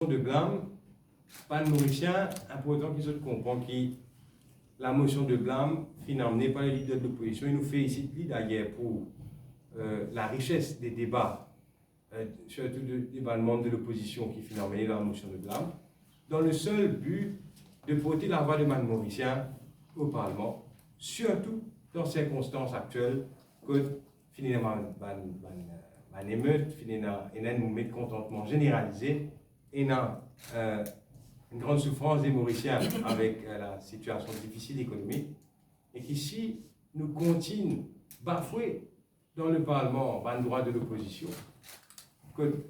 de blâme, pas de Mauricien, important qu'ils se comprennent que la motion de blâme, finalement, par les leaders de l'opposition, il nous félicite d'ailleurs pour la richesse des débats, surtout des débats de membres de l'opposition qui finalement est la motion de blâme, dans le seul but de porter la voix de man Mauricien au Parlement, surtout dans les circonstances actuelles que finalement une émeute, finalement un mouvement de contentement généralisé et une grande souffrance des Mauriciens avec la situation difficile économique, et qu'ici, nous continuons bafouer dans le Parlement le droit de l'opposition, que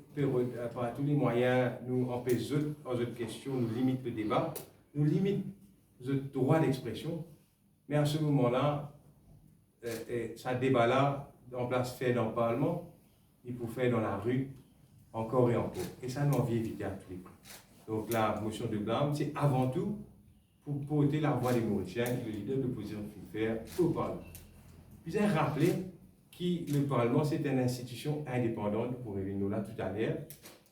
par tous les moyens, nous empêchons aux autres questions, nous limitons le débat, nous limitons le droit d'expression, mais à ce moment-là, ça débat-là, en place fait dans le Parlement, il faut faire dans la rue, encore et encore. Et ça, nous envie éviter à tous les prix. Donc la motion de blâme, c'est avant tout pour porter la voix des Mauriciens que le leader de l'opposition fait faire au Parlement. Puis j'ai rappelé que le Parlement, c'est une institution indépendante, pour revenir là tout à l'heure,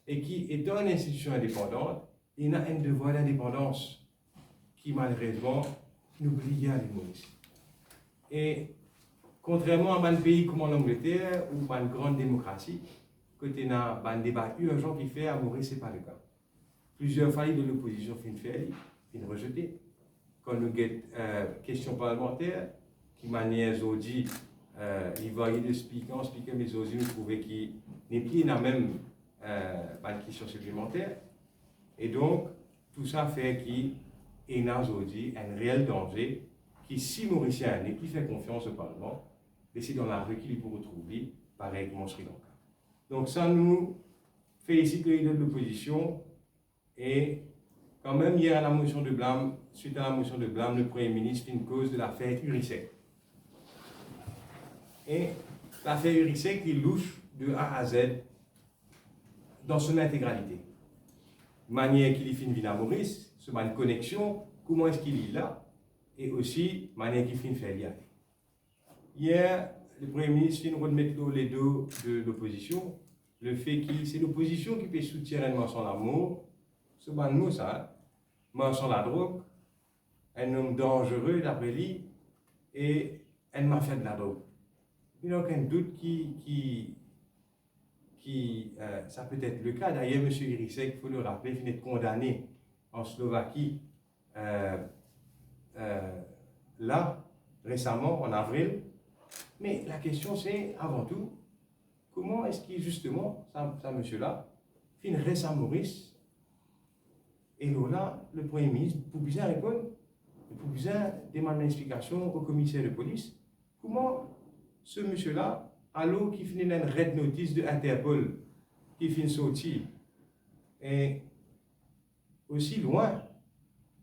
et qui, étant une institution indépendante, il a un devoir d'indépendance qui, malheureusement, nous brille les Mauriciens. Et contrairement à un pays comme l'Angleterre, ou à une grande démocratie, côté il y a un débat urgent qui fait à Maurice, ce n'est pas le cas. Plusieurs fois, de l'opposition fin rejeter. Quand nous avons question parlementaire, qui manière aujourd'hui, il va y expliquer, mais aujourd'hui, nous trouvons qu'il n'est plus dans même une question supplémentaire. Et donc, tout ça fait qu'il y a aujourd'hui un réel danger qui, si Mauricien n'est plus fait confiance au Parlement, et c'est dans la rue qu'il peut retrouver, pareil comme en Sri Lanka. Donc ça nous félicite le leader de l'opposition. Et quand même, hier à la motion de blâme, suite à la motion de blâme, le Premier ministre fait une cause de l'affaire Uricec. Et l'affaire Uricec, il louche de A à Z dans son intégralité. Manière qu'il fait une ville à Maurice, c'est une connexion, comment est-ce qu'il est là, et aussi manière qu'il fait une faire. Hier, le Premier ministre vient remettre les dos de l'opposition, le fait que c'est l'opposition qui peut soutenir un sans l'amour, c'est un mot ça, sans la drogue, un homme dangereux d'après lui, et un mafia de la drogue. Il n'y a aucun doute ça peut être le cas. D'ailleurs, M. Uricec, il faut le rappeler, il venait de condamné en Slovaquie, là, récemment, en avril. Mais la question, c'est avant tout, comment est-ce qu'il, justement, ça monsieur-là, fait une récente à Maurice, et là, le Premier ministre, pour bien répondre, pour bien demander une explication au commissaire de police, comment ce monsieur-là, alors qu'il finit une red notice de Interpol, qui finit sortir, et aussi loin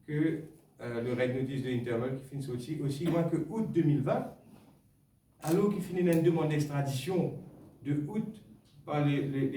que le red notice de Interpol qui finit sortir, aussi loin que août 2020, alors qu'il finit une demande d'extradition de août par les